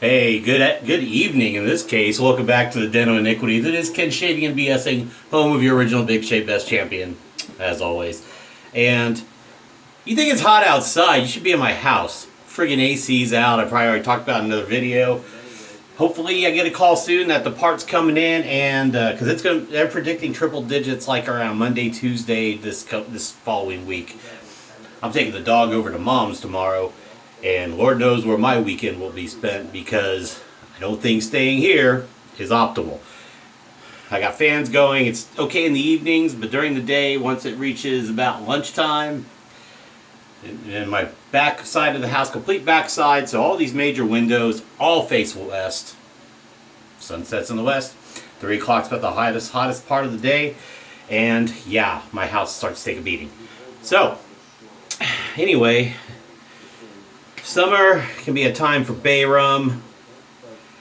Hey, good evening in this case. Welcome back to the Den of Iniquity. That is Ken Shaving and BSing, home of your original Big Shave Best Champion, as always. And you think it's hot outside, you should be in my house. Friggin' AC's out. I probably already talked about it in another video. Hopefully I get a call soon that the part's coming in, and because they're predicting triple digits like around Monday, Tuesday this following week. I'm taking the dog over to Mom's tomorrow, and Lord knows where my weekend will be spent because I don't think staying here is optimal. I got fans going. It's okay in the evenings, but during the day, once it reaches about lunchtime, and my back side of the house, complete back side, so all these major windows all face west. Sun sets in the west. 3 o'clock's about the hottest part of the day, and yeah, my house starts to take a beating. So, anyway, summer can be a time for bay rum,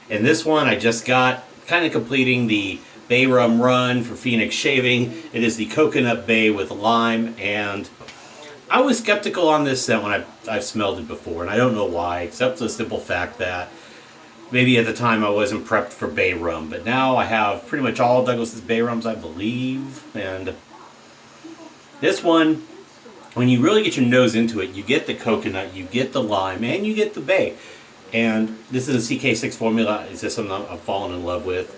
and this one I just got, kind of completing the bay rum run for Phoenix Shaving. It is the Coconut Bay with lime, and I was skeptical on this scent when I've smelled it before, and I don't know why, except for the simple fact that maybe at the time I wasn't prepped for bay rum, but now I have pretty much all Douglas's bay rums, I believe, and this one, when you really get your nose into it, you get the coconut, you get the lime, and you get the bay. And this is a CK6 formula. It's just something I've fallen in love with.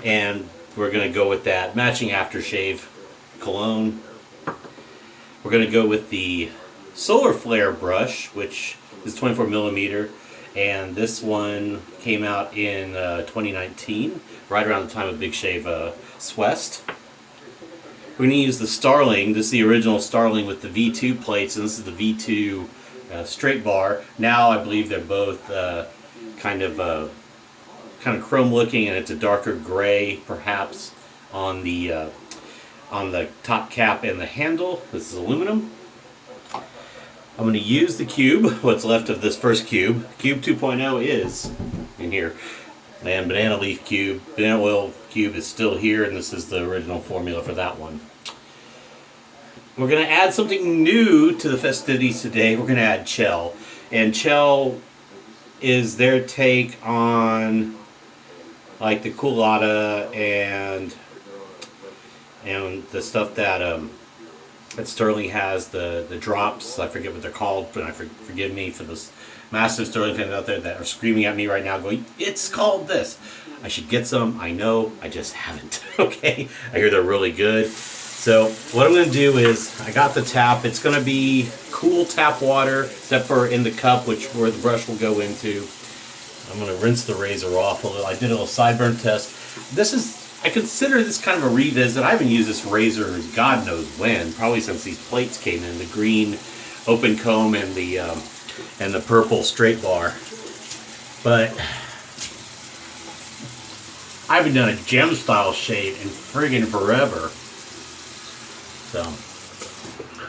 And we're going to go with that matching aftershave cologne. We're going to go with the Solar Flare brush, which is 24 millimeter. And this one came out in 2019, right around the time of Big Shave Swest. We're going to use the Starling. This is the original Starling with the V2 plates, and this is the V2 straight bar. Now I believe they're both kind of chrome looking, and it's a darker gray perhaps on the top cap and the handle. This is aluminum. I'm going to use the cube, what's left of this first cube. Cube 2.0 is in here. And banana leaf cube, banana oil cube is still here, and this is the original formula for that one. We're going to add something new to the festivities today. We're going to add Chel. And Chel is their take on like the culotta and the stuff that Starling has, the drops. I forget what they're called, but forgive me for this massive Starling fans out there that are screaming at me right now going, it's called this. I should get some. I know, I just haven't. Okay, I hear they're really good. So what I'm going to do is, I got the tap. It's going to be cool tap water, except for in the cup, where the brush will go into. I'm going to rinse the razor off a little. I did a little sideburn test. I consider this kind of a revisit. I haven't used this razor God knows when, probably since these plates came in, the green open comb and the purple straight bar. But I haven't done a gem style shave in friggin' forever. So,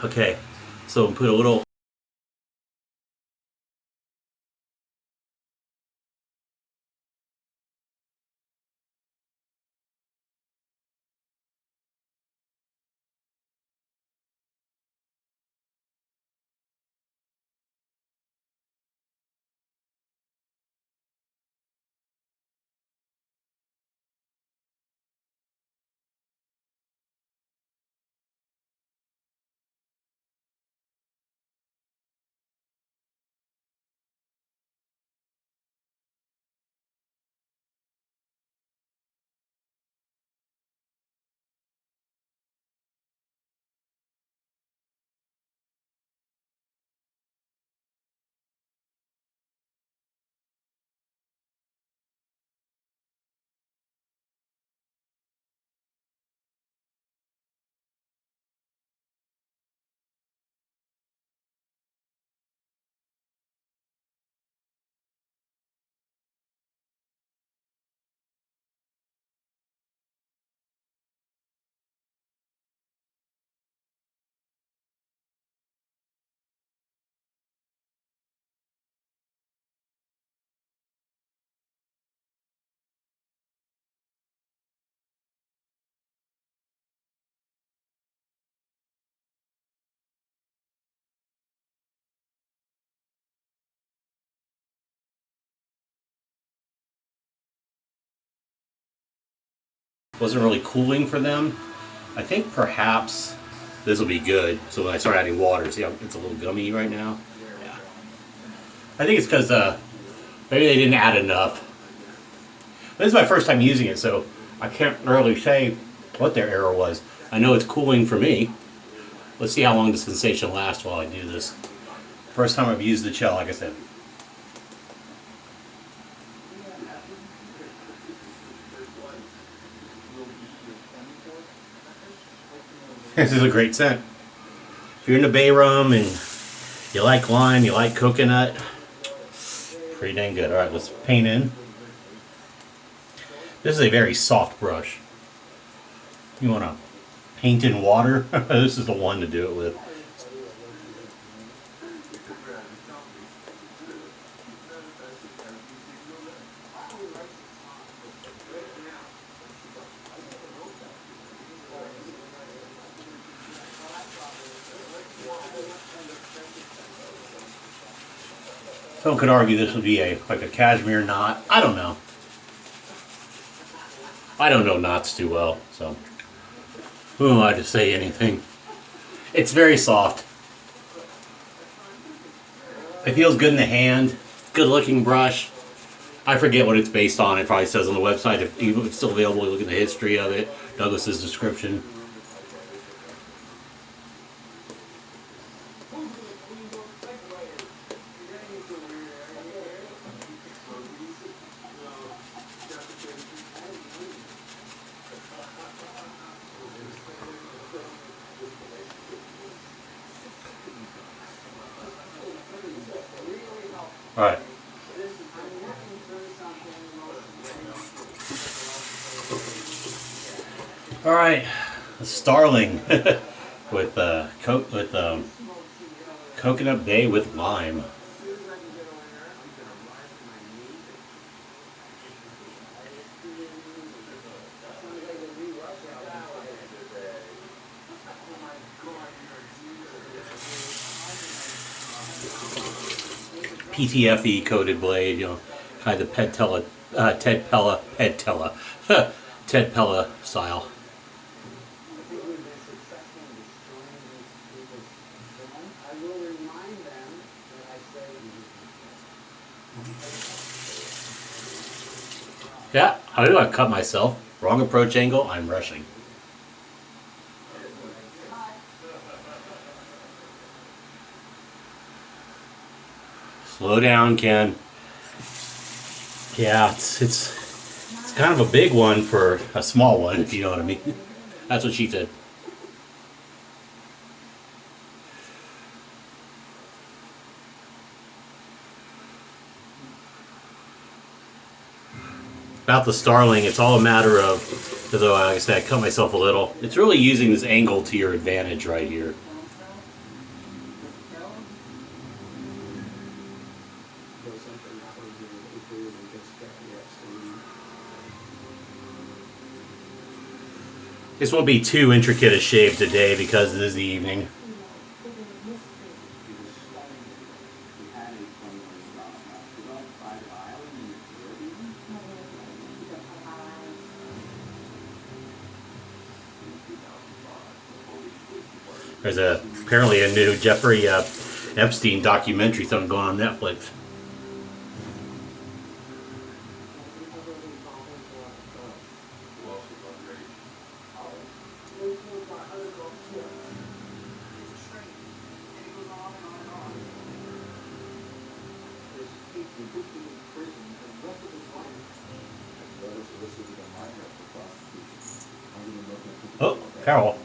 okay, so we'll put a little wasn't really cooling for them. I think perhaps this will be good. So when I start adding water, see how it's a little gummy right now? Yeah. I think it's because maybe they didn't add enough. This is my first time using it, so I can't really say what their error was. I know it's cooling for me. Let's see how long the sensation lasts while I do this. First time I've used the Chel, like I said. This is a great scent. If you're into bay rum and you like lime, you like coconut, pretty dang good. Alright, let's paint in. This is a very soft brush. You want to paint in water? This is the one to do it with. Someone could argue this would be like a cashmere knot. I don't know. I don't know knots too well, so who am I to say anything? It's very soft. It feels good in the hand. Good looking brush. I forget what it's based on. It probably says on the website. If it's still available, look at the history of it. Douglas's description. All right. All right. Starling with Coconut Bay with lime. PTFE coated blade, you know, kind of the Ted Pella style. Yeah, how do I cut myself? Wrong approach angle, I'm rushing. Slow down, Ken. Yeah, it's kind of a big one for a small one, if you know what I mean. That's what she said. About the Starling, it's all a matter of, because like I said, I cut myself a little. It's really using this angle to your advantage right here. This won't be too intricate a shave today because it is the evening. There's apparently a new Jeffrey Epstein documentary something going on Netflix. Oh, Carol.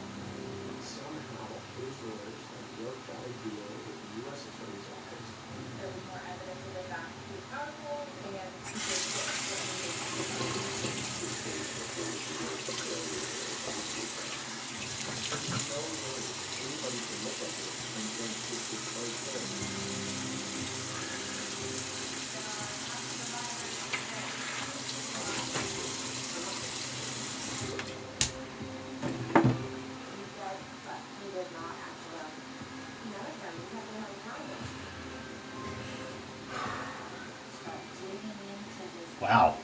Wow,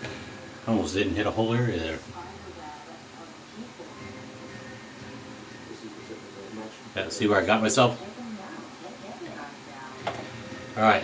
almost didn't hit a whole area there. Yeah, see where I got myself? Alright.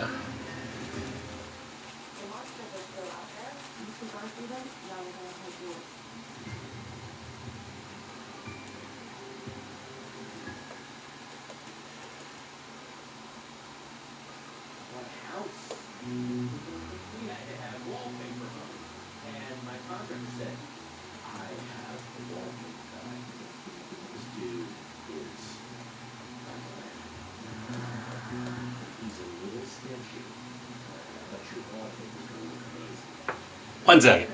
One second.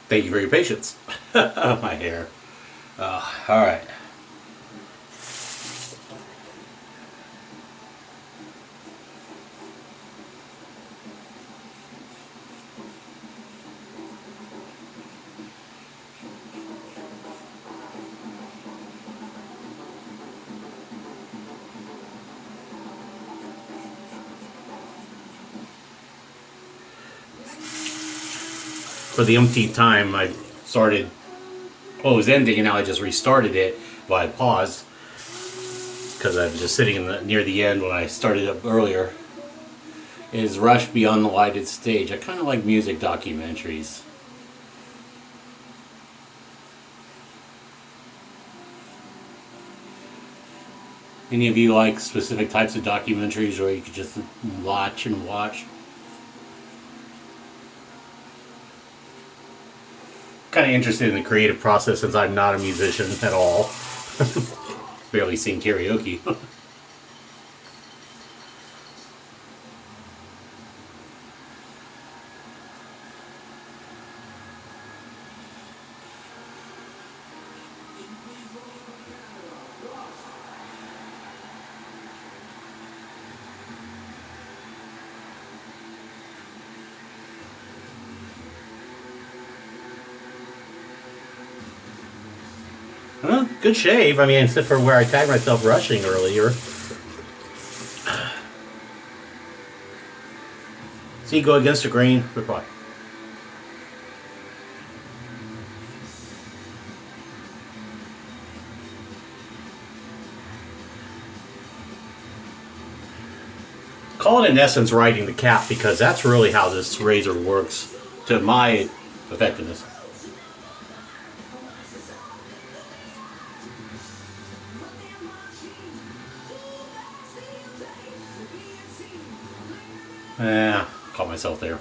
Thank you for your patience. My hair. Alright. For the umpteenth time, I started, well, it was ending, and now I just restarted it, but I paused because I was just sitting near the end when I started up earlier. Is Rush Beyond the Lighted Stage. I kind of like music documentaries. Any of you like specific types of documentaries where you could just watch and watch? Kind of interested in the creative process since I'm not a musician at all. Barely sing karaoke. Well, good shave. I mean, except for where I tagged myself rushing earlier. See, go against the grain. Reply. Call it in essence riding the cap because that's really how this razor works to my effectiveness. Caught myself there.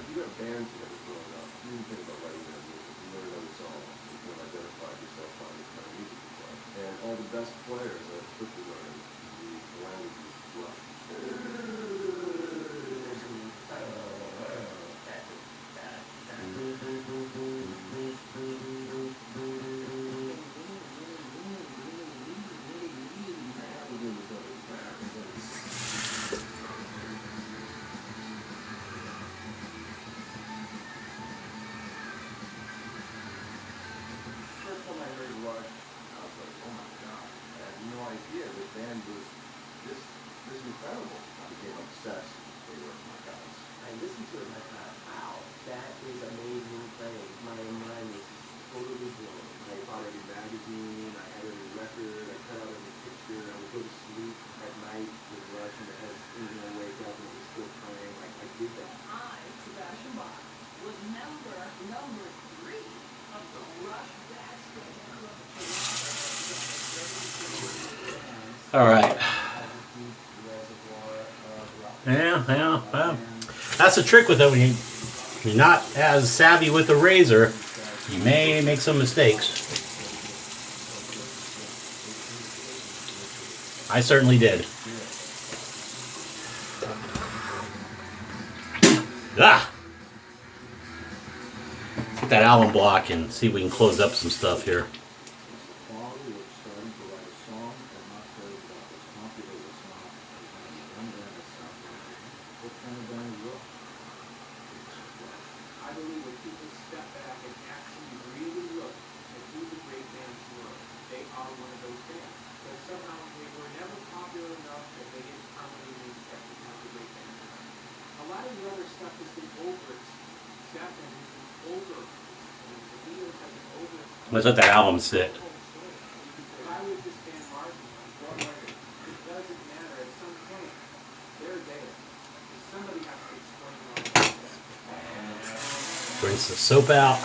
All right. Well, that's the trick with it. When you're not as savvy with the razor, you may make some mistakes. I certainly did. Ah! Let's get that album block and see if we can close up some stuff here. Let's let that album sit. Rinse the soap out.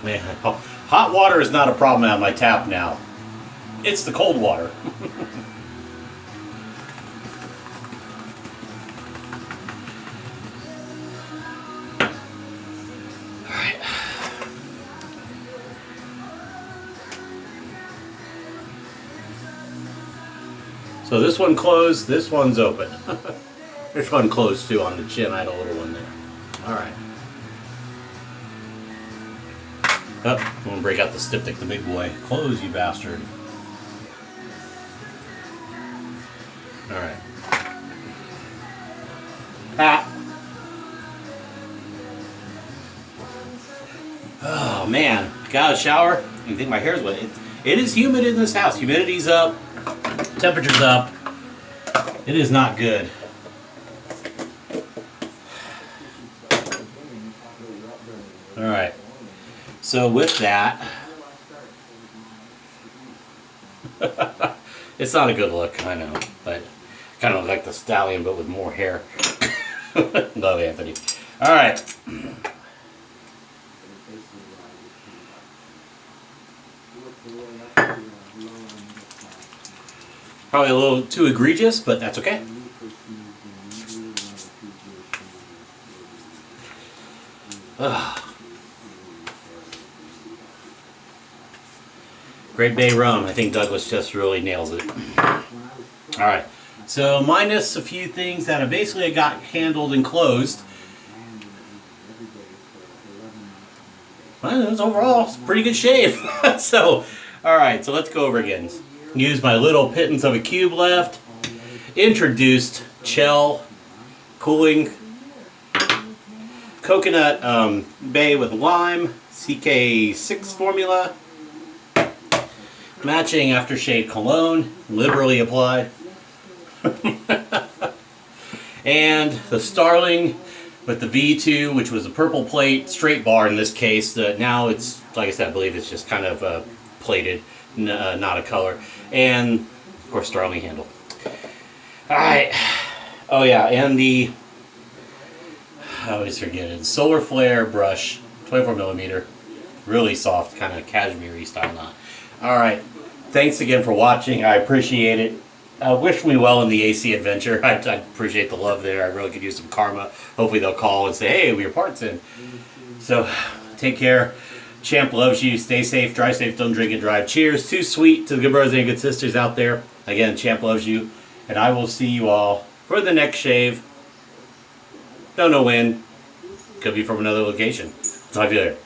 Man, hot water is not a problem on my tap now. It's the cold water. Alright. So this one closed, this one's open. This one closed too on the chin. I had a little one there. Alright. Oh, I'm gonna break out the styptic, the big boy. Close, you bastard. Alright. Ah. Oh man, got out of the shower. I think my hair's wet. It is humid in this house. Humidity's up. Temperature's up. It is not good. Alright. So with that, it's not a good look, I know, but kind of like the Starling, but with more hair. Love Anthony. All right. Probably a little too egregious, but that's okay. Great Bay rum. I think Douglas just really nails it. Alright, so minus a few things that I basically got handled and closed. Well, it's overall it's pretty good shave. So, alright, so let's go over again. Use my little pittance of a cube left. Introduced Chel cooling coconut bay with lime, CK6 formula. Matching aftershave cologne, liberally applied. And the Starling with the V2, which was a purple plate, straight bar in this case. Now it's, like I said, I believe it's just kind of plated, not a color. And, of course, Starling handle. Alright. Oh yeah, and the, I always forget it, Solar Flare brush, 24mm. Really soft, kind of cashmere-y style knot. Alright. Thanks again for watching. I appreciate it. Wish me well in the AC adventure. I appreciate the love there. I really could use some karma. Hopefully they'll call and say, hey, your part's in. So, take care. Champ loves you. Stay safe. Drive safe. Don't drink and drive. Cheers. Too sweet to the good brothers and good sisters out there. Again, Champ loves you. And I will see you all for the next shave. Don't know when. Could be from another location. Talk to you later.